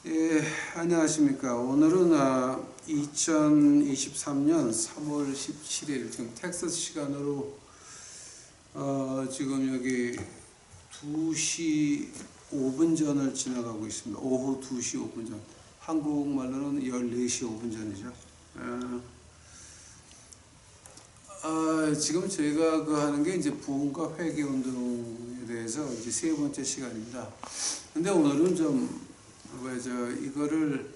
예, 안녕하십니까. 오늘은 2023년 3월 17일 지금 텍사스 시간으로 지금 여기 2시 5분 전을 지나가고 있습니다. 오후 2시 5분 전. 한국말로는 14시 5분 전이죠. 지금 저희가 하는 게 이제 부흥과 회개 운동에 대해서 이제 세 번째 시간입니다. 근데 오늘은 좀 이거를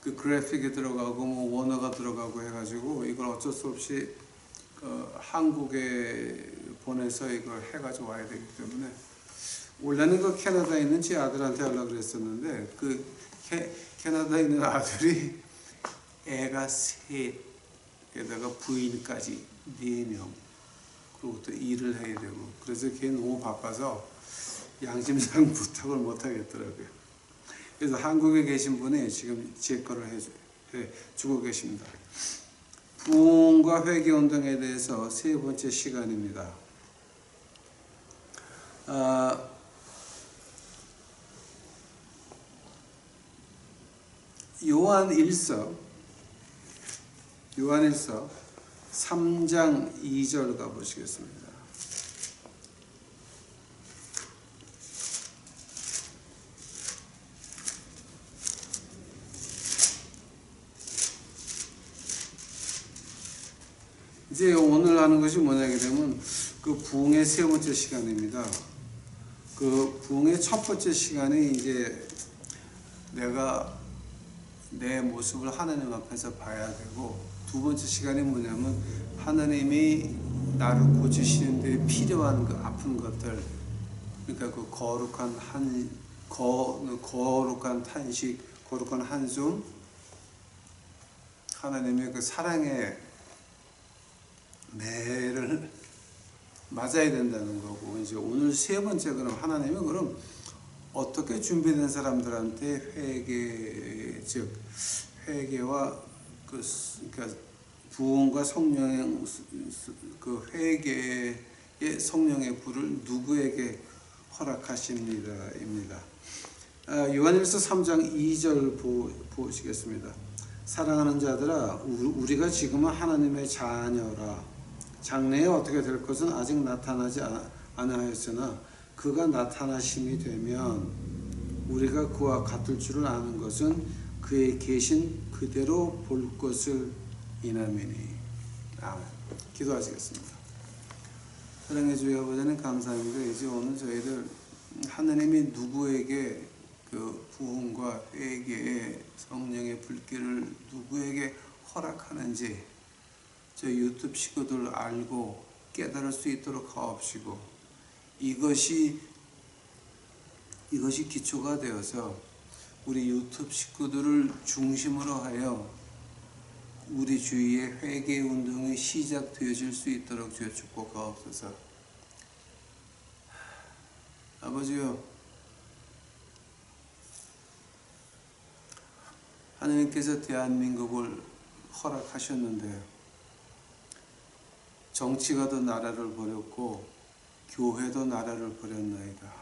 그 그래픽에 들어가고 뭐 원어가 들어가고 해가지고 이걸 어쩔 수 없이 한국에 보내서 이걸 해가지고 와야 되기 때문에 원래는 그 캐나다에 있는 제 아들한테 하려고 그랬었는데 그 캐나다에 있는 아들이 애가 셋에다가 부인까지 4명 그리고 또 일을 해야 되고 그래서 걔 너무 바빠서 양심상 부탁을 못 하겠더라고요. 그래서 한국에 계신 분이 지금 제 거를 해주고 계십니다. 부흥과 회개 운동에 대해서 세 번째 시간입니다. 요한일서 3장 2절 가보시겠습니다. 이제 오늘 하는 것이 뭐냐게 되면 그 부흥의 세 번째 시간입니다. 그 부흥의 첫 번째 시간이 이제 내가 내 모습을 하나님 앞에서 봐야 되고, 두 번째 시간이 뭐냐면 하나님이 나를 고치시는 데 필요한 그 아픈 것들, 그러니까 그 거룩한 탄식, 거룩한 한숨, 하나님의 그 사랑의 매를 맞아야 된다는 거고, 이제 오늘 세 번째 그럼 하나님은 그럼 어떻게 준비된 사람들한테 회개와 그러니까 부흥과 성령의 그 회개의 성령의 불을 누구에게 허락하십니다입니다. 요한일서 3장 2절 보시겠습니다. 사랑하는 자들아, 우리가 지금은 하나님의 자녀라. 장래에 어떻게 될 것은 아직 나타나지 않았으나 그가 나타나심이 되면 우리가 그와 같을 줄을 아는 것은 그의 계신 그대로 볼 것을 인함이니. 아멘. 기도하시겠습니다. 사랑해 주의 아버지는 감사합니다. 이제 오늘 저희들 하나님이 누구에게 그 부흥과 회개의 성령의 불길을 누구에게 허락하는지 저 유튜브 식구들 알고 깨달을 수 있도록 하옵시고, 이것이 기초가 되어서 우리 유튜브 식구들을 중심으로 하여 우리 주위의 회개 운동이 시작되어질 수 있도록 주여 축복하옵소서. 아버지요, 하나님께서 대한민국을 허락하셨는데 정치가도 나라를 버렸고 교회도 나라를 버렸나이다.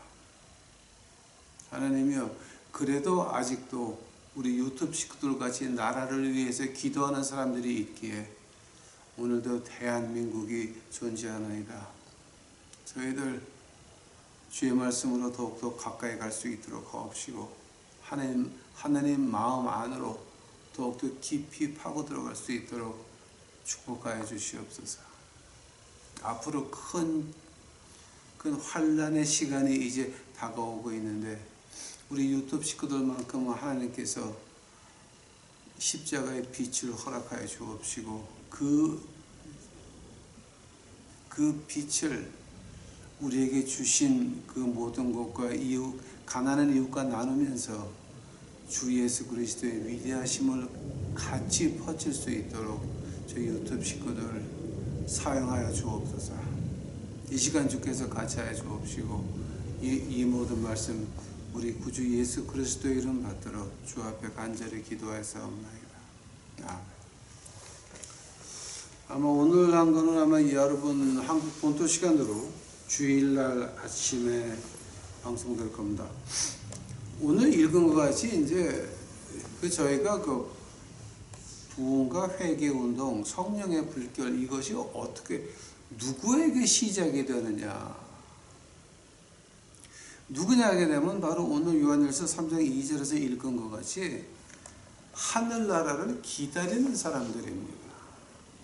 하나님이여, 그래도 아직도 우리 유튜브 식구들 같이 나라를 위해서 기도하는 사람들이 있기에 오늘도 대한민국이 존재하나이다. 저희들 주의 말씀으로 더욱더 가까이 갈 수 있도록 하옵시고, 하나님 마음 안으로 더욱더 깊이 파고 들어갈 수 있도록 축복하여 주시옵소서. 앞으로 큰 환난의 시간이 이제 다가오고 있는데 우리 유튜브 식구들만큼은 하나님께서 십자가의 빛을 허락하여 주옵시고, 그 빛을 우리에게 주신 그 모든 것과 가난한 이웃과 나누면서 주 예수 그리스도의 위대하심을 같이 퍼칠 수 있도록 저희 유튜브 식구들 사용하여 주옵소서. 이 시간 주께서 같이 하여 주옵시고, 이 모든 말씀 우리 구주 예수 그리스도의 이름 받들어 주 앞에 간절히 기도하였사옵나이다. 아멘. 아마 오늘 한 거는 아마 여러분 한국 본토 시간으로 주일날 아침에 방송될 겁니다. 오늘 읽은 것 같이 이제 저희가 그 부흥과 회개 운동, 성령의 불결 이것이 어떻게 누구에게 시작이 되느냐? 누구냐 하게 되면 바로 오늘 요한일서 3장 2절에서 읽은 것 같이 하늘나라를 기다리는 사람들입니다.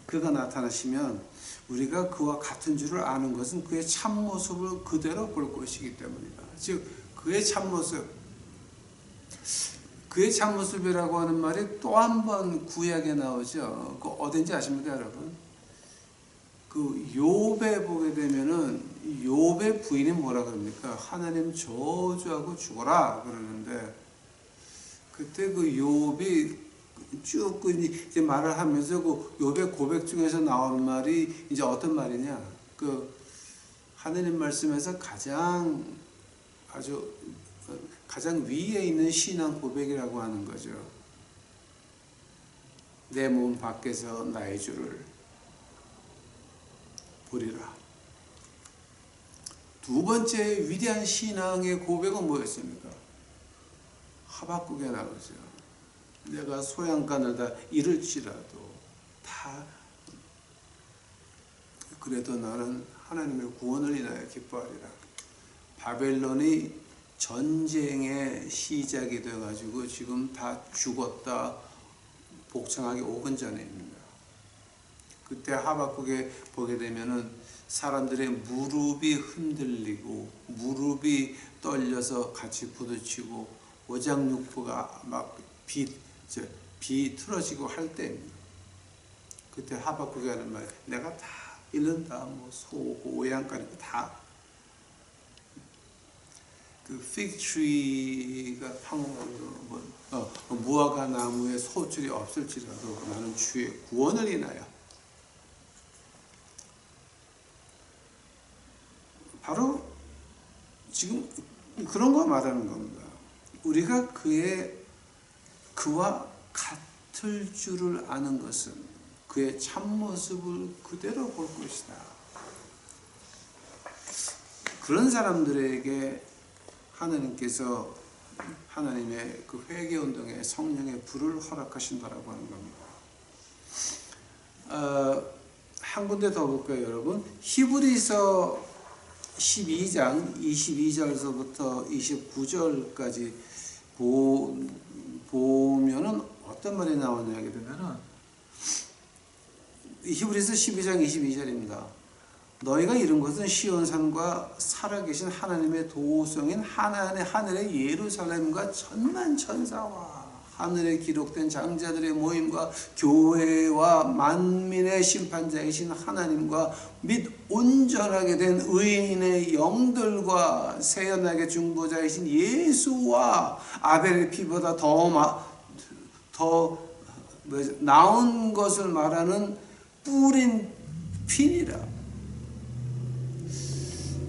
그가 나타나시면 우리가 그와 같은 줄을 아는 것은 그의 참모습을 그대로 볼 것이기 때문이다. 즉 그의 참모습이라고 하는 말이 또 한 번 구약에 나오죠. 그 어딘지 아십니까, 여러분? 그 욥에 보게 되면은 욥의 부인이 뭐라 그럽니까? 하나님 저주하고 죽어라 그러는데, 그때 그 욥이 쭉 이제 말을 하면서 그 욥의 고백 중에서 나온 말이 이제 어떤 말이냐? 그 하느님 말씀에서 가장 위에 있는 신앙 고백이라고 하는 거죠. 내 몸 밖에서 나의 주를 보리라. 두 번째 위대한 신앙의 고백은 뭐였습니까? 하박국에 나오죠. 내가 소양간을 다 잃을지라도 다 그래도 나는 하나님의 구원을 인하여 기뻐하리라. 바벨론이 전쟁의 시작이 돼가지고 지금 다 죽었다 복창하기 5분 전입니다. 그때 하박국에 보게 되면은 사람들의 무릎이 흔들리고 무릎이 떨려서 같이 부딪히고 오장육부가 막 비틀어지고 할 때입니다. 그때 하박국이 하는 말, 내가 다 잃는다, 뭐 소고 양까지 다. 그 픽트리가 무화과 나무에 소출이 없을지라도 나는 주의 구원을 인하여. 바로 지금 그런 거 말하는 겁니다. 우리가 그와 같을 줄을 아는 것은 그의 참모습을 그대로 볼 것이다. 그런 사람들에게 하나님께서 하나님의 그 회개운동에 성령의 불을 허락하신다라고 하는 겁니다. 한 군데 더 볼까요, 여러분? 히브리서 12장 22절서부터 29절까지 보면은 어떤 말이 나오냐 하게 되면은 히브리서 12장 22절입니다. 너희가 이룬 것은 시온산과 살아계신 하나님의 도성인 하늘의 예루살렘과 천만 천사와 하늘에 기록된 장자들의 모임과 교회와 만민의 심판자이신 하나님과 및 온전하게 된 의인의 영들과 세연하게 중보자이신 예수와 아벨의 피보다 더 나은 것을 말하는 뿌린 피니라.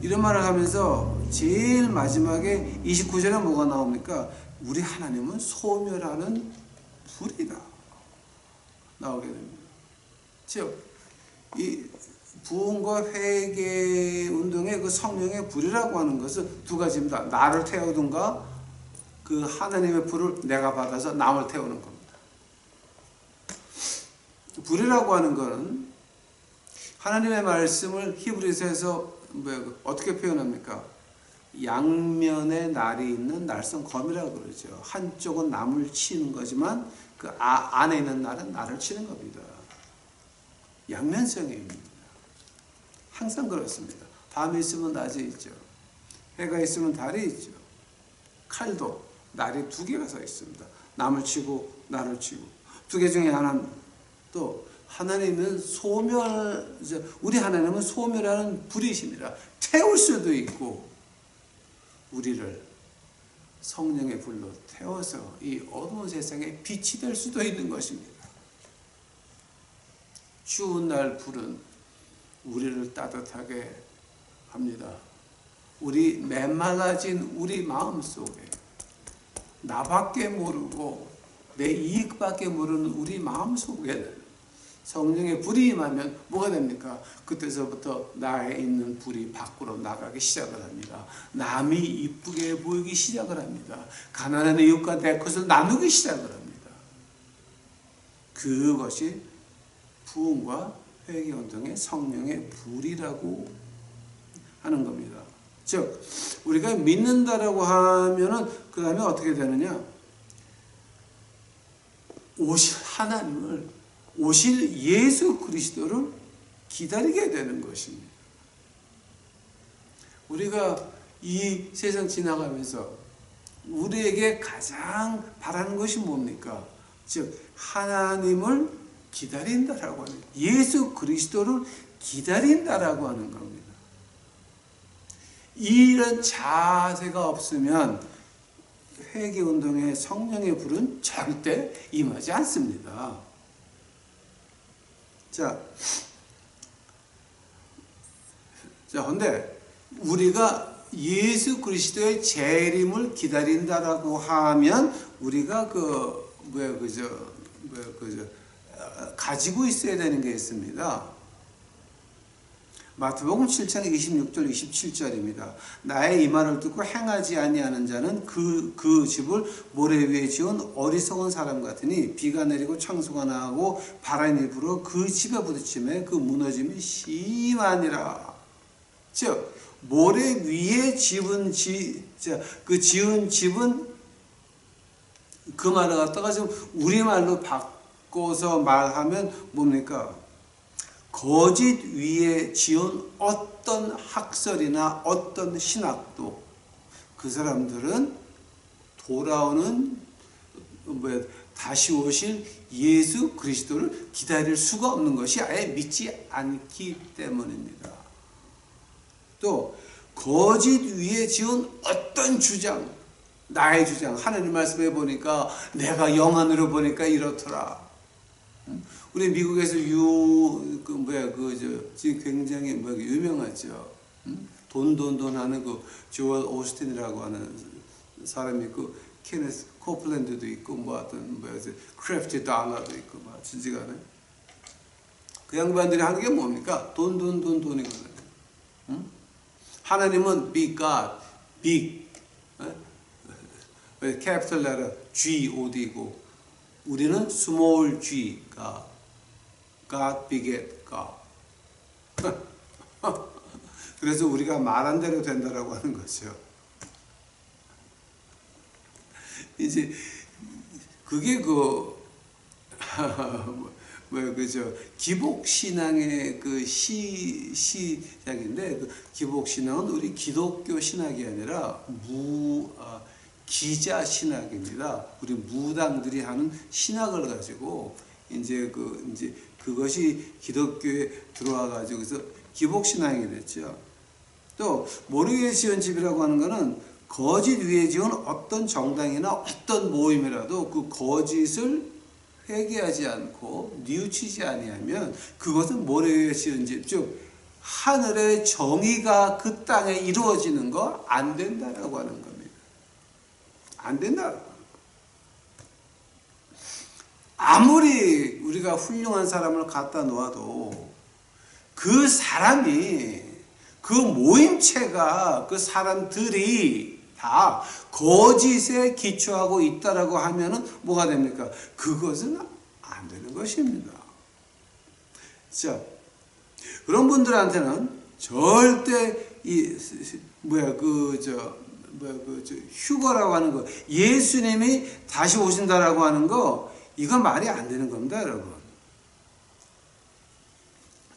이런 말을 하면서 제일 마지막에 29절에 뭐가 나옵니까? 우리 하나님은 소멸하는 불이다 나오게 됩니다. 즉, 이 부흥과 회개 운동의 그 성령의 불이라고 하는 것은 두 가지입니다. 나를 태우든가 그 하나님의 불을 내가 받아서 남을 태우는 겁니다. 불이라고 하는 것은 하나님의 말씀을 히브리서에서 어떻게 표현합니까? 양면에 날이 있는 날성검이라고 그러죠. 한쪽은 남을 치는 거지만 그 안에 있는 날은 나를 치는 겁니다. 양면성입니다. 항상 그렇습니다. 밤이 있으면 낮이 있죠. 해가 있으면 달이 있죠. 칼도 날이 두 개가 서 있습니다. 남을 치고 나를 치고. 두 개 중에 하나는 또 하나님은 우리 하나님은 소멸하는 불이십니다. 태울 수도 있고 우리를 성령의 불로 태워서 이 어두운 세상에 빛이 될 수도 있는 것입니다. 추운 날 불은 우리를 따뜻하게 합니다. 우리 메말라진 우리 마음속에 나밖에 모르고 내 이익밖에 모르는 우리 마음속에는 성령의 불이 임하면 뭐가 됩니까? 그때서부터 나에 있는 불이 밖으로 나가기 시작을 합니다. 남이 이쁘게 보이기 시작을 합니다. 가난한 이웃과 내 것을 나누기 시작을 합니다. 그것이 부흥과 회개운동의 성령의 불이라고 하는 겁니다. 즉 우리가 믿는다라고 하면은 그 다음에 어떻게 되느냐? 오실 하나님을, 오실 예수 그리스도를 기다리게 되는 것입니다. 우리가 이 세상 지나가면서 우리에게 가장 바라는 것이 뭡니까? 즉 하나님을 기다린다라고 하는, 예수 그리스도를 기다린다라고 하는 겁니다. 이런 자세가 없으면 회개운동의 성령의 불은 절대 임하지 않습니다. 자, 근데 우리가 예수 그리스도의 재림을 기다린다라고 하면 우리가 가지고 있어야 되는 게 있습니다. 마태복음 7장 26절 27절입니다. 나의 이 말을 듣고 행하지 아니하는 자는 그 집을 모래 위에 지은 어리석은 사람 같으니 비가 내리고 창수가 나고 바람이 불어 그 집에 부딪힘에 그 무너짐이 심하니라. 즉 모래 위에 지은 집은 그 말을 갖다가 지금 우리말로 바꿔서 말하면 뭡니까? 거짓 위에 지은 어떤 학설이나 어떤 신학도 그 사람들은 돌아오는 다시 오실 예수 그리스도를 기다릴 수가 없는 것이 아예 믿지 않기 때문입니다. 또 거짓 위에 지은 어떤 주장, 나의 주장, 하나님 말씀해 보니까 내가 영안으로 보니까 이렇더라. 우리 미국에서 지금 굉장히 유명하죠. 돈 하는 그 조엘 오스틴이라고 하는 사람이 있고, 케네스 코플랜드도 있고, 크래프트 달러도 있고, 진지간에. 그 양반들이 하는 게 뭡니까? 돈이거든요. 하나님은 big God, big, capital letter G-O-D고, 우리는 small g, God beget God. 그래서 우리가 말한 대로 된다라고 하는 거죠. 이제 그게 기복신앙의 시작인데, 기복신앙은 우리 기독교 신학이 아니라 기자 신학입니다. 우리 무당들이 하는 신학을 가지고 이제 그것이 기독교에 들어와 가지고 그래서 기복 신앙이 됐죠. 또 모래 위에 지은 집이라고 하는 것은 거짓 위에 지은 어떤 정당이나 어떤 모임이라도 그 거짓을 회개하지 않고 뉘우치지 아니하면 그것은 모래 위에 지은 집, 즉 하늘의 정의가 그 땅에 이루어지는 거 안 된다라고 하는 겁니다. 안 된다. 아무리 우리가 훌륭한 사람을 갖다 놓아도 그 사람이, 그 모임체가, 그 사람들이 다 거짓에 기초하고 있다라고 하면은 뭐가 됩니까? 그것은 안 되는 것입니다. 자, 그런 분들한테는 절대 휴거라고 하는 거, 예수님이 다시 오신다라고 하는 거, 이건 말이 안 되는 겁니다, 여러분.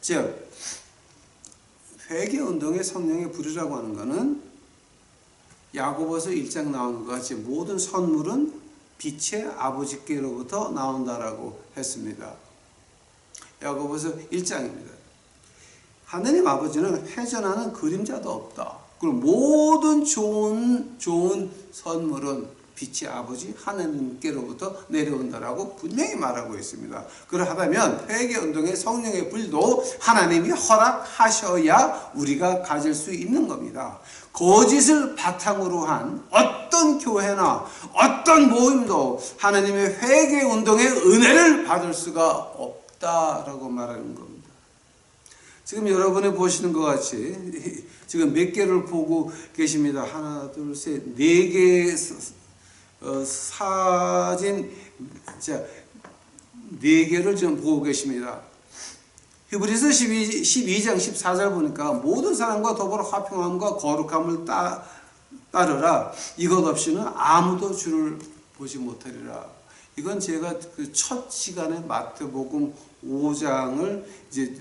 즉, 회개운동의 성령의 불이라고 하는 것은 야고보서 1장 나오는 것 같이 모든 선물은 빛의 아버지께로부터 나온다라고 했습니다. 야고보서 1장입니다. 하느님 아버지는 회전하는 그림자도 없다. 그리고 모든 좋은 선물은 빛의 아버지 하나님께로부터 내려온다라고 분명히 말하고 있습니다. 그러하다면 회개운동의 성령의 불도 하나님이 허락하셔야 우리가 가질 수 있는 겁니다. 거짓을 바탕으로 한 어떤 교회나 어떤 모임도 하나님의 회개운동의 은혜를 받을 수가 없다. 없다라고 말하는 겁니다. 지금 여러분이 보시는 것 같이 지금 몇 개를 보고 계십니다. 하나, 둘, 셋, 네 개의 사진, 자, 네 개를 지금 보고 계십니다. 히브리서 12장 14절 보니까 모든 사람과 더불어 화평함과 거룩함을 따르라. 이것 없이는 아무도 주를 보지 못하리라. 이건 제가 그 첫 시간에 마태복음 5장을 이제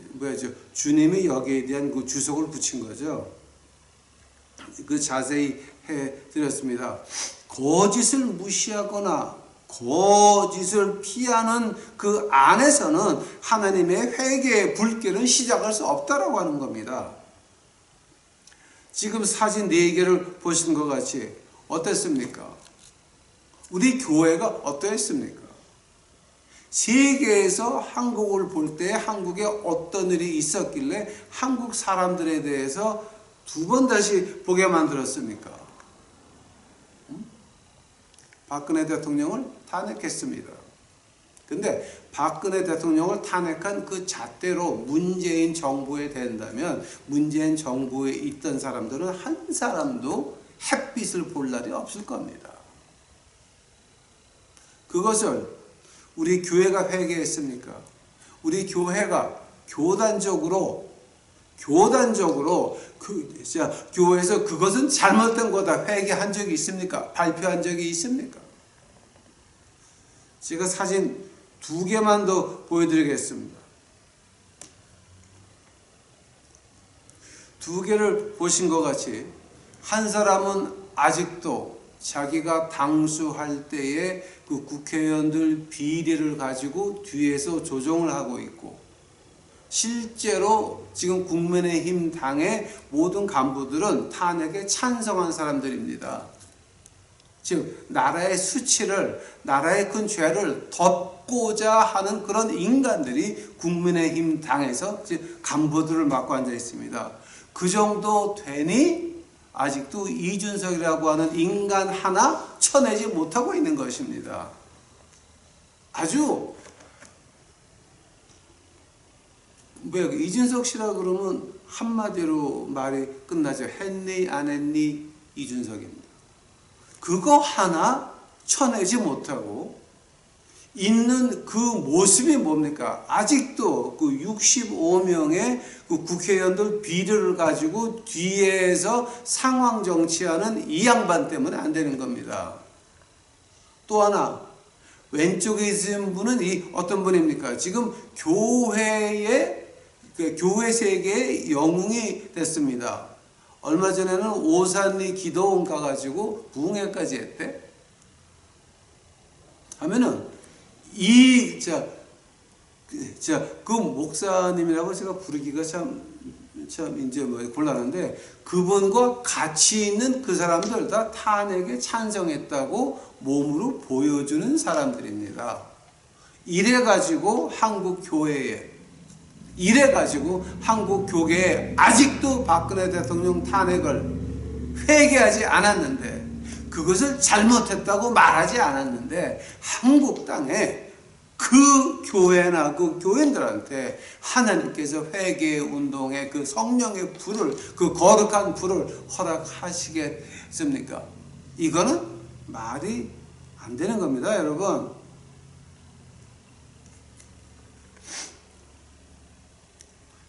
주님이 여기에 대한 그 주석을 붙인 거죠. 그 자세히 해 드렸습니다. 거짓을 무시하거나 거짓을 피하는 그 안에서는 하나님의 회개의 불길은 시작할 수 없다라고 하는 겁니다. 지금 사진 4개를 보신 것 같이 어땠습니까? 우리 교회가 어떠했습니까? 세계에서 한국을 볼 때 한국에 어떤 일이 있었길래 한국 사람들에 대해서 두 번 다시 보게 만들었습니까? 박근혜 대통령을 탄핵했습니다. 근데 박근혜 대통령을 탄핵한 그 잣대로 문재인 정부에 된다면 문재인 정부에 있던 사람들은 한 사람도 햇빛을 볼 날이 없을 겁니다. 그것을 우리 교회가 회개했습니까? 우리 교회가 교단적으로 교회에서 그것은 잘못된 거다 회개한 적이 있습니까? 발표한 적이 있습니까? 제가 사진 2개만 더 보여드리겠습니다. 2개를 보신 것 같이 한 사람은 아직도 자기가 당수할 때에 그 국회의원들 비리를 가지고 뒤에서 조종을 하고 있고 실제로 지금 국민의힘 당의 모든 간부들은 탄핵에 찬성한 사람들입니다. 즉 나라의 수치를 나라의 큰 죄를 덮고자 하는 그런 인간들이 국민의힘 당에서 간부들을 맡고 앉아 있습니다. 그 정도 되니 아직도 이준석이라고 하는 인간 하나 쳐내지 못하고 있는 것입니다. 아주 이준석 씨라 그러면 한마디로 말이 끝나죠. 했니 안 했니 이준석입니다. 그거 하나 쳐내지 못하고 있는 그 모습이 뭡니까? 아직도 그 65명의 그 국회의원들 비리를 가지고 뒤에서 상황 정치하는 이 양반 때문에 안 되는 겁니다. 또 하나 왼쪽에 있는 분은 이 어떤 분입니까? 지금 교회 세계의 영웅이 됐습니다. 얼마 전에는 오산리 기도원 가가지고 부흥회까지 했대. 하면은 그 목사님이라고 제가 부르기가 참 이제 곤란한데 그분과 같이 있는 그 사람들 다 탄핵에 찬성했다고 몸으로 보여주는 사람들입니다. 이래가지고 한국 교계에 아직도 박근혜 대통령 탄핵을 회개하지 않았는데 그것을 잘못했다고 말하지 않았는데 한국 땅에 그 교회나 그 교인들한테 하나님께서 회개의 운동에 그 성령의 불을 그 거룩한 불을 허락하시겠습니까? 이거는 말이 안 되는 겁니다, 여러분.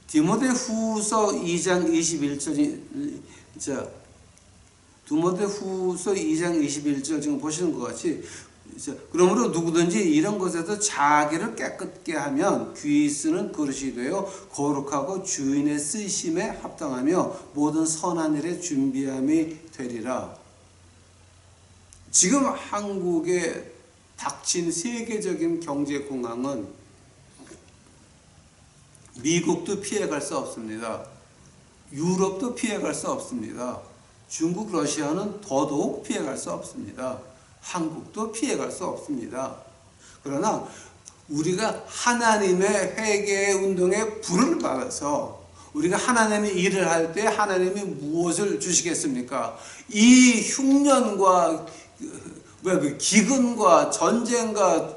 디모데후서 2장 21절 디모데후서 2장 21절 지금 보시는 것 같이 그러므로 누구든지 이런 것에서 자기를 깨끗게 하면 귀 쓰는 그릇이 되어 거룩하고 주인의 쓰심에 합당하며 모든 선한 일에 준비함이 되리라. 지금 한국에 닥친 세계적인 경제 공황은 미국도 피해갈 수 없습니다. 유럽도 피해갈 수 없습니다. 중국, 러시아는 더더욱 피해갈 수 없습니다. 한국도 피해갈 수 없습니다. 그러나 우리가 하나님의 회개의 운동에 불을 받아서 우리가 하나님의 일을 할 때 하나님이 무엇을 주시겠습니까? 이 흉년과 기근과 전쟁과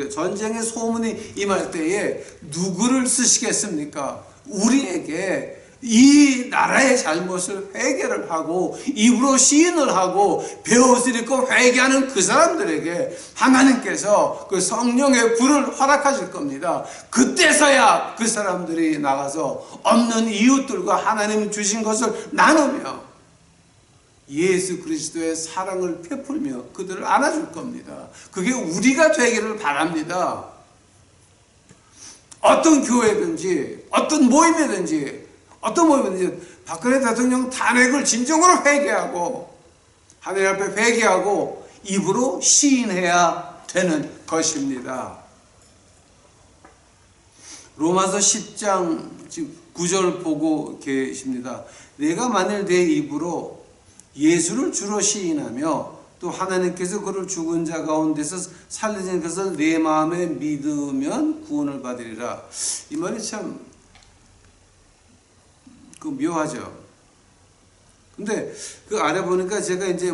전쟁의 소문이 임할 때에 누구를 쓰시겠습니까? 우리에게 이 나라의 잘못을 회개를 하고 입으로 시인을 하고 베옷을 입고 회개하는 그 사람들에게 하나님께서 그 성령의 불을 허락하실 겁니다. 그때서야 그 사람들이 나가서 없는 이웃들과 하나님 주신 것을 나누며 예수 그리스도의 사랑을 베풀며 그들을 안아줄 겁니다. 그게 우리가 되기를 바랍니다. 어떤 교회든지 어떤 모임이든지 박근혜 대통령 탄핵을 진정으로 회개하고 하나님 앞에 회개하고 입으로 시인해야 되는 것입니다. 로마서 10장 9절 보고 계십니다. 내가 만일 내 입으로 예수를 주로 시인하며 또 하나님께서 그를 죽은 자 가운데서 살리신 것을 내 마음에 믿으면 구원을 받으리라. 이 말이 참 묘하죠. 근데 그 아래 보니까 제가 이제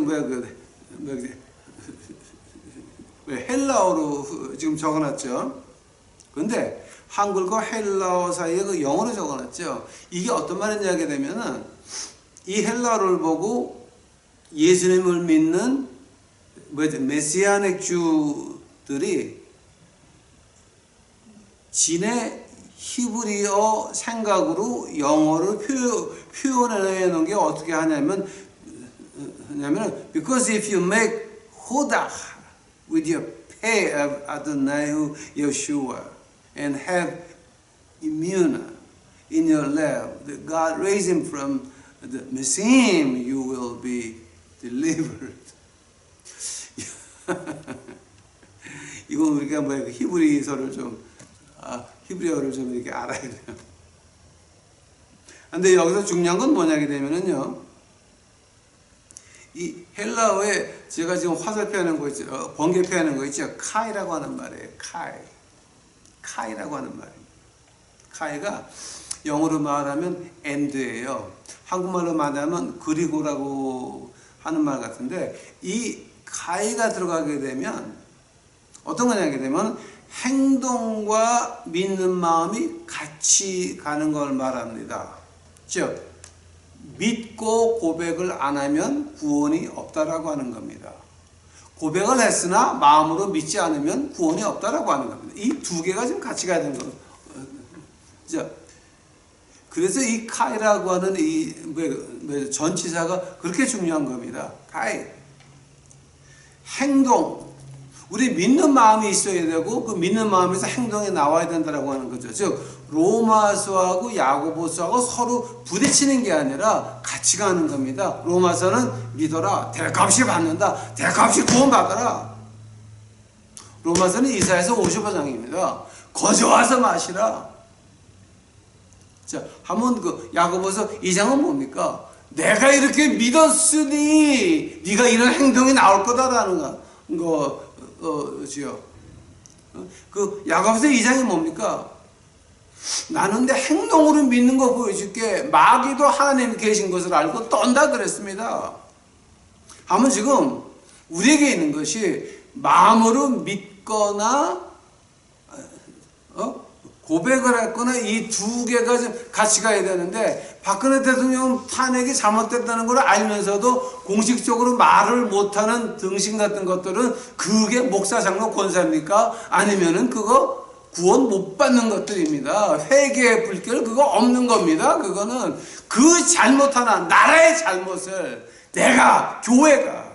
헬라어로 지금 적어놨죠. 근데 한글과 헬라어 사이에 그 영어로 적어놨죠. 이게 어떤 말인지 하게 되면은 이 헬라어를 보고 예수님을 믿는 메시아닉 주들이 진의 히브리어 생각으로 영어를 표현해 놓은 게 어떻게 하냐면 because if you make hodach with your pay of Adonai Yeshua and have immuna in your lap, that God raised him from the Messiah, you will be delivered. 이건 우리가 히브리서를 히브리어를 좀 이렇게 알아야 돼요. 근데 여기서 중요한 건 뭐냐게 되면은요, 이 헬라어에 제가 지금 화살표하는 거 있죠, 번개표하는 거 있죠, 카이라고 하는 말이에요. 카이라고 하는 말이에요. 카이가 영어로 말하면 and예요. 한국말로 말하면 그리고라고 하는 말 같은데, 이 카이가 들어가게 되면 어떤 거냐게 되면 행동과 믿는 마음이 같이 가는 걸 말합니다. 즉 믿고 고백을 안 하면 구원이 없다라고 하는 겁니다. 고백을 했으나 마음으로 믿지 않으면 구원이 없다라고 하는 겁니다. 이 두 개가 지금 같이 가야 되는 거죠. 그래서 이 카이라고 하는 이 전치사가 그렇게 중요한 겁니다. 카이. 행동. 우리 믿는 마음이 있어야 되고 그 믿는 마음에서 행동이 나와야 된다라고 하는 거죠. 즉 로마서하고 야고보서하고 서로 부딪히는 게 아니라 같이 가는 겁니다. 로마서는 믿어라, 대값이 받는다, 대값이 구원받아라. 로마서는 이사야서 55장입니다. 거저와서 마시라. 자, 한번 그 야고보서 2장은 뭡니까? 내가 이렇게 믿었으니 네가 이런 행동이 나올 거다라는 거지요. 그 야고보서 2장이 뭡니까? 나는 내 행동으로 믿는 거 보여줄게. 마귀도 하나님이 계신 것을 알고 떤다 그랬습니다. 한번 지금 우리에게 있는 것이 마음으로 믿거나 고백을 했거나 이 두 개가 같이 가야 되는데, 박근혜 대통령 탄핵이 잘못됐다는 걸 알면서도 공식적으로 말을 못하는 등신 같은 것들은 그게 목사, 장로, 권사입니까? 아니면은 그거 구원 못 받는 것들입니다. 회개의 불결 그거 없는 겁니다. 그거는 그 잘못 하나, 나라의 잘못을 내가, 교회가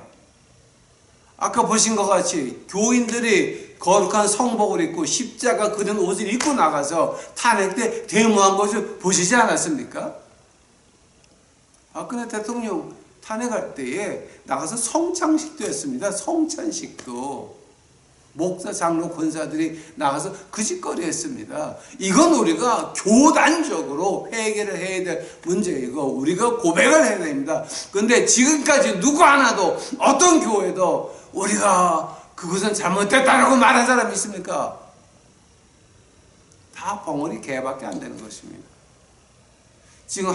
아까 보신 것 같이 교인들이 거룩한 성복을 입고 십자가 그린 옷을 입고 나가서 탄핵 때 데모한 것을 보시지 않았습니까? 박근혜 대통령 탄핵할 때에 나가서 성찬식도 했습니다. 성찬식도 목사, 장로, 권사들이 나가서 그 짓거리 했습니다. 이건 우리가 교단적으로 해결을 해야 될 문제이고 우리가 고백을 해야 됩니다. 그런데 지금까지 누구 하나도 어떤 교회도 우리가 그것은 잘못됐다라고 말한 사람이 있습니까? 다 벙어리 개밖에 안 되는 것입니다. 지금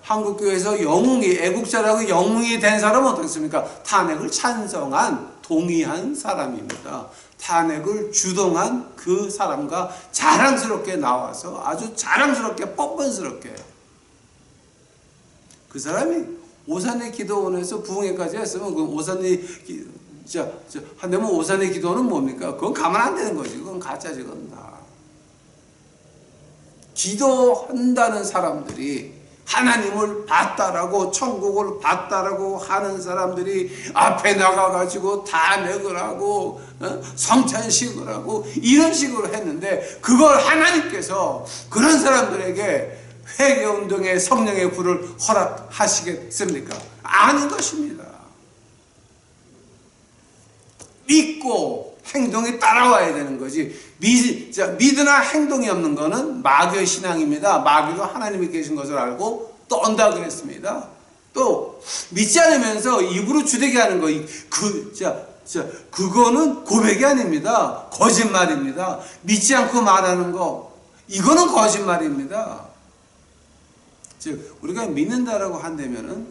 한국교회에서 영웅이, 애국자라고 영웅이 된 사람은 어떻습니까? 탄핵을 찬성한, 동의한 사람입니다. 탄핵을 주동한 그 사람과 자랑스럽게 나와서 아주 자랑스럽게 뻔뻔스럽게 그 사람이 오산의 기도원에서 부흥회까지 했으면 그 오산의 한대면 오산의 기도는 뭡니까? 그건 가만 안 되는 거지. 그건 가짜지. 그건 다. 기도한다는 사람들이 하나님을 봤다라고 천국을 봤다라고 하는 사람들이 앞에 나가가지고 탄핵을 하고 성찬식을 하고 이런 식으로 했는데 그걸 하나님께서 그런 사람들에게 회개운동의 성령의 불을 허락하시겠습니까? 아닌 것입니다. 믿고 행동이 따라와야 되는 거지. 믿으나 행동이 없는 것은 마귀의 신앙입니다. 마귀도 하나님이 계신 것을 알고 떤다 그랬습니다. 또 믿지 않으면서 입으로 주되게 하는 거, 그거는 고백이 아닙니다. 거짓말입니다. 믿지 않고 말하는 거, 이거는 거짓말입니다. 즉 우리가 믿는다라고 한다면은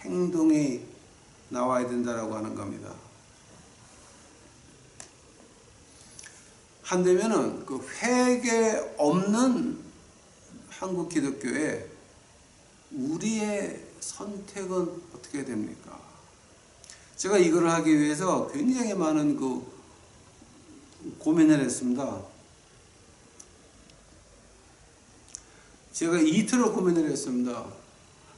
행동이 나와야 된다라고 하는 겁니다. 한다면은 그 회개 없는 한국 기독교에 우리의 선택은 어떻게 됩니까? 제가 이걸 하기 위해서 굉장히 많은 그 고민을 했습니다. 제가 이틀을 고민을 했습니다.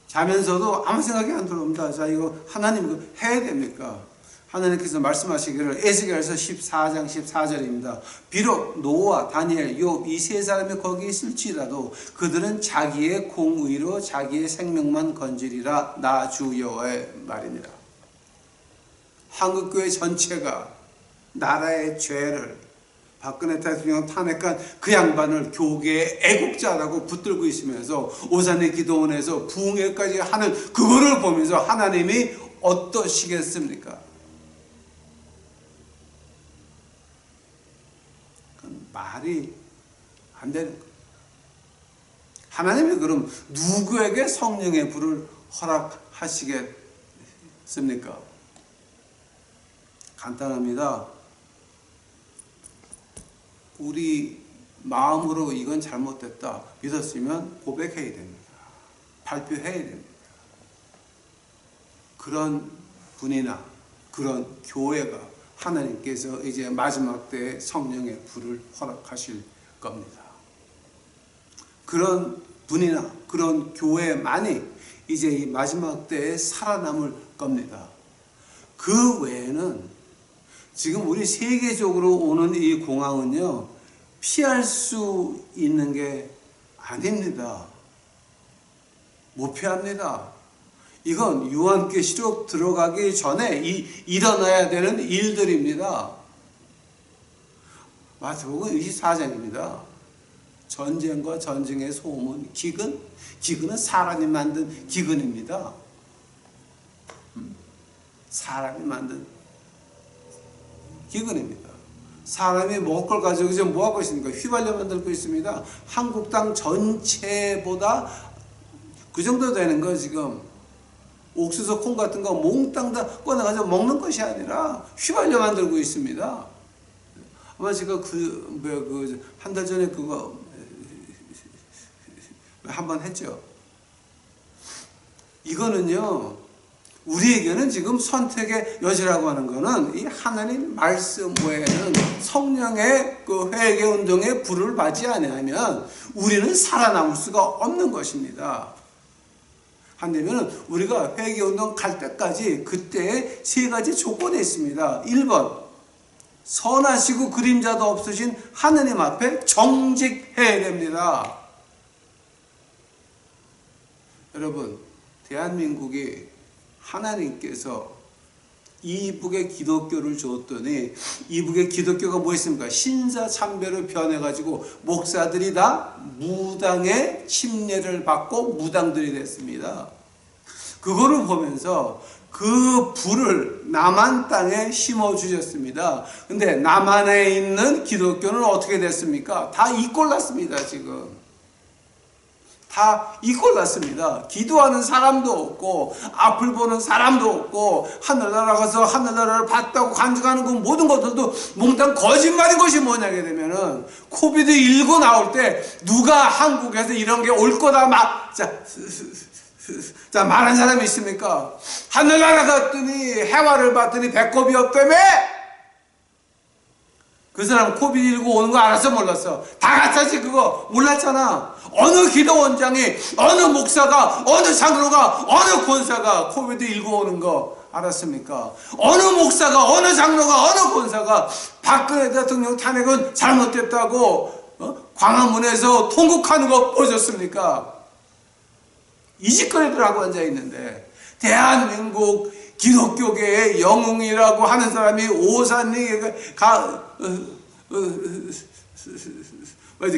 자면서도 아무 생각이 안 들어옵니다. 자, 이거 하나님 이거 해야 됩니까? 하나님께서 말씀하시기를 에스겔서 14장 14절입니다. 비록 노아, 다니엘, 욥 이 세 사람이 거기 있을지라도 그들은 자기의 공의로 자기의 생명만 건지리라. 나 주 여호와의 말이니라. 한국교회 전체가 나라의 죄를 박근혜 대통령 탄핵한 그 양반을 교계의 애국자라고 붙들고 있으면서 오산의 기도원에서 부흥회까지 하는 그거를 보면서 하나님이 어떠시겠습니까? 말이 안 되는 거예요. 하나님이 그럼 누구에게 성령의 불을 허락하시겠습니까? 간단합니다. 우리 마음으로 이건 잘못됐다 믿었으면 고백해야 됩니다. 발표해야 됩니다. 그런 분이나 그런 교회가 하나님께서 이제 마지막 때에 성령의 불을 허락하실 겁니다. 그런 분이나 그런 교회만이 이제 이 마지막 때에 살아남을 겁니다. 그 외에는 지금 우리 세계적으로 오는 이 공황은요, 피할 수 있는 게 아닙니다. 못 피합니다. 이건 요한계시록 들어가기 전에 일어나야 되는 일들입니다. 마태복음 24장입니다. 전쟁과 전쟁의 소음은 기근, 기근은 사람이 만든 기근입니다. 사람이 만든 기근입니다. 사람이 먹을 걸 가지고 지금 뭐 하고 있습니까? 휘발유 만들고 있습니다. 한국 땅 전체보다 그 정도 되는 거 지금 옥수수 콩 같은 거 몽땅 다 꺼내가지고 먹는 것이 아니라 휘발유 만들고 있습니다. 아마 제가 한 달 전에 그거 한번 했죠. 이거는요, 우리에게는 지금 선택의 여지라고 하는 거는 이 하나님 말씀 외에는 성령의 그 회개 운동에 불을 받지 않으면 우리는 살아남을 수가 없는 것입니다. 한다면 우리가 회개 운동 갈 때까지 그때 세 가지 조건이 있습니다. 1번, 선하시고 그림자도 없으신 하느님 앞에 정직해야 됩니다. 여러분, 대한민국이 하나님께서 이북의 기독교를 줬더니 이북의 기독교가 뭐였습니까? 신사참배로 변해가지고 목사들이 다 무당의 침례를 받고 무당들이 됐습니다. 그거를 보면서 그 불을 남한 땅에 심어주셨습니다. 근데 남한에 있는 기독교는 어떻게 됐습니까? 다 이꼴났습니다. 지금 다 이꼴났습니다. 기도하는 사람도 없고 앞을 보는 사람도 없고 하늘나라 가서 하늘나라를 봤다고 간증하는 그 모든 것들도 몽땅 거짓말인 것이 뭐냐게 되면은 코비드19 나올 때 누가 한국에서 이런 게 올 거다 자 말한 사람이 있습니까? 하늘나라 갔더니 해화를 봤더니 배꼽이 없다며? 그 사람 코비드19 오는 거 알았어 몰랐어? 다 같이 그거 몰랐잖아. 어느 기도원장이 어느 목사가 어느 장로가 어느 권사가 코비드19 오는 거 알았습니까? 어느 목사가 어느 장로가 어느 권사가 박근혜 대통령 탄핵은 잘못됐다고 광화문에서 통곡하는 거 보셨습니까? 이 짓거리들 하고 앉아있는데 대한민국 기독교계의 영웅이라고 하는 사람이 오산리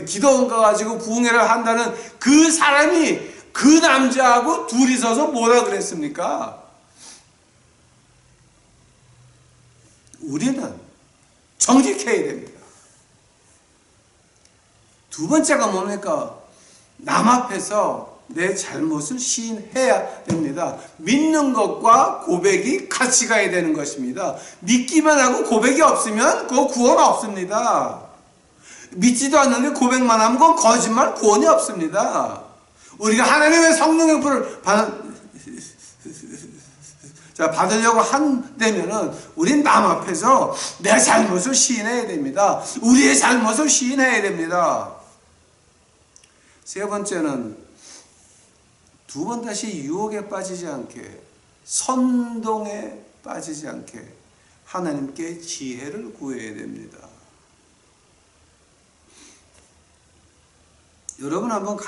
기도원 가가지고 부흥회를 한다는 그 사람이 그 남자하고 둘이 서서 뭐라 그랬습니까? 우리는 정직해야 됩니다. 두 번째가 뭡니까? 남 앞에서 내 잘못을 시인해야 됩니다. 믿는 것과 고백이 같이 가야 되는 것입니다. 믿기만 하고 고백이 없으면 그거 구원 없습니다. 믿지도 않는데 고백만 하면 그건 거짓말, 구원이 없습니다. 우리가 하나님의 성령의 불을 받으려고 한다면은 우린 남 앞에서 내 잘못을 시인해야 됩니다. 우리의 잘못을 시인해야 됩니다. 세 번째는 두 번 다시 유혹에 빠지지 않게, 선동에 빠지지 않게 하나님께 지혜를 구해야 됩니다. 여러분 한번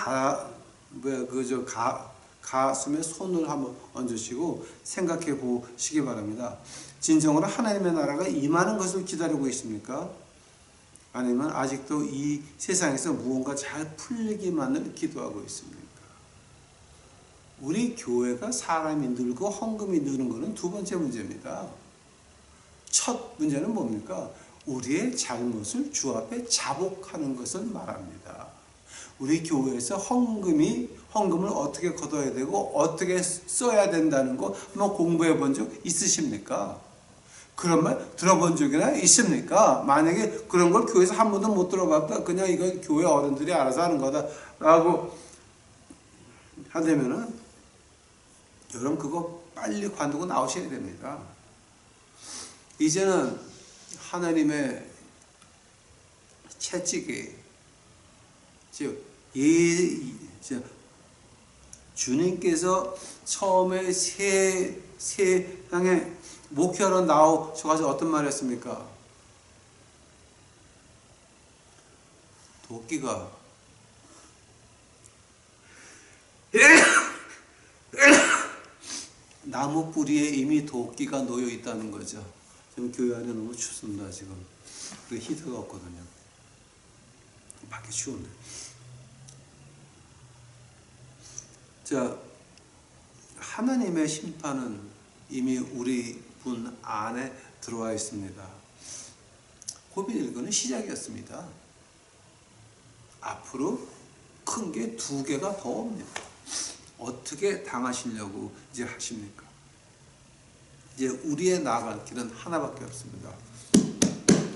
가슴에 손을 한번 얹으시고 생각해 보시기 바랍니다. 진정으로 하나님의 나라가 임하는 것을 기다리고 있습니까? 아니면 아직도 이 세상에서 무언가 잘 풀리기만을 기도하고 있습니까? 우리 교회가 사람이 늘고 헌금이 느는 것은 두 번째 문제입니다. 첫 문제는 뭡니까? 우리의 잘못을 주 앞에 자복하는 것을 말합니다. 우리 교회에서 헌금을 어떻게 거둬야 되고 어떻게 써야 된다는 거 한번 공부해 본 적 있으십니까? 그런 말 들어본 적이나 있습니까? 만약에 그런 걸 교회에서 한 번도 못 들어봤다, 그냥 이건 교회 어른들이 알아서 하는 거다라고 하다면은 여러분 그거 빨리 관두고 나오셔야 됩니다. 이제는 하나님의 채찍이 주님께서 처음에 세상에 목회하러 나오셔서 어떤 말 했습니까? 도끼가 나무 뿌리에 이미 도끼가 놓여 있다는 거죠. 지금 교회 안에 너무 춥습니다. 지금 히터가 없거든요. 밖에 추운데. 자, 하나님의 심판은 이미 우리 분 안에 들어와 있습니다. 코비드19는 시작이었습니다. 앞으로 큰 게 두 개가 더 옵니다. 어떻게 당하시려고 이제 하십니까? 이제 우리의 나아갈 길은 하나밖에 없습니다.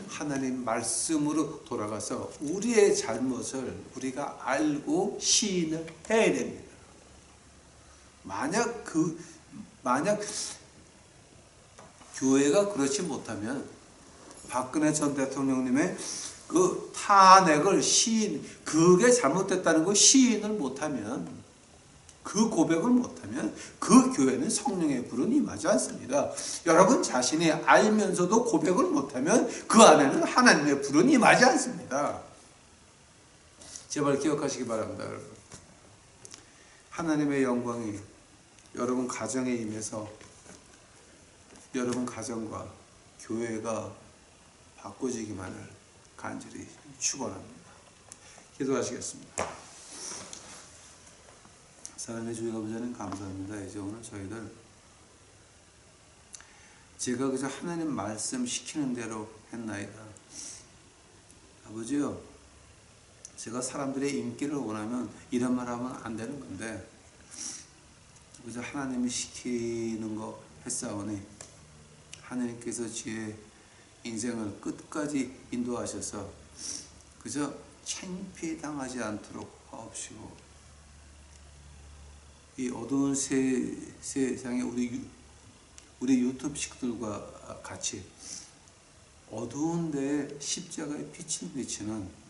하나님 말씀으로 돌아가서 우리의 잘못을 우리가 알고 시인을 해야 됩니다. 만약 교회가 그렇지 못하면 박근혜 전 대통령님의 그 탄핵을 그게 잘못됐다는 거 시인을 못하면, 그 고백을 못하면 그 교회는 성령의 불은 임하지 않습니다. 여러분 자신이 알면서도 고백을 못하면 그 안에는 하나님의 불은 임하지 않습니다. 제발 기억하시기 바랍니다. 여러분. 하나님의 영광이 여러분 가정에 임해서 여러분 가정과 교회가 바꿔지기만을 간절히 축원합니다. 기도하시겠습니다. 사랑의 주여 아버지는 감사합니다. 이제 오늘 저희들 제가 그저 하나님 말씀 시키는 대로 했나이다. 아버지요, 제가 사람들의 인기를 원하면 이런 말 하면 안 되는 건데, 그저 하나님이 시키는 거 했사오니 하나님께서 제 인생을 끝까지 인도하셔서 그저 창피당하지 않도록 하옵시고, 이 어두운 세상에 우리 유튜브 식구들과 같이 어두운 데에 십자가의 빛을 비치는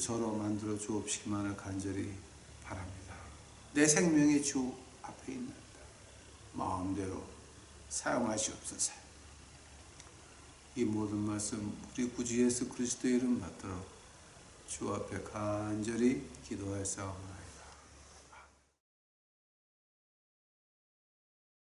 저로 만들어 주옵시기만을 간절히 바랍니다. 내 생명의 주 앞에 있는다. 마음대로 사용하시옵소서. 이 모든 말씀 우리 구주 예수 그리스도의 이름 받들어 주 앞에 간절히 기도하였사옵나이다.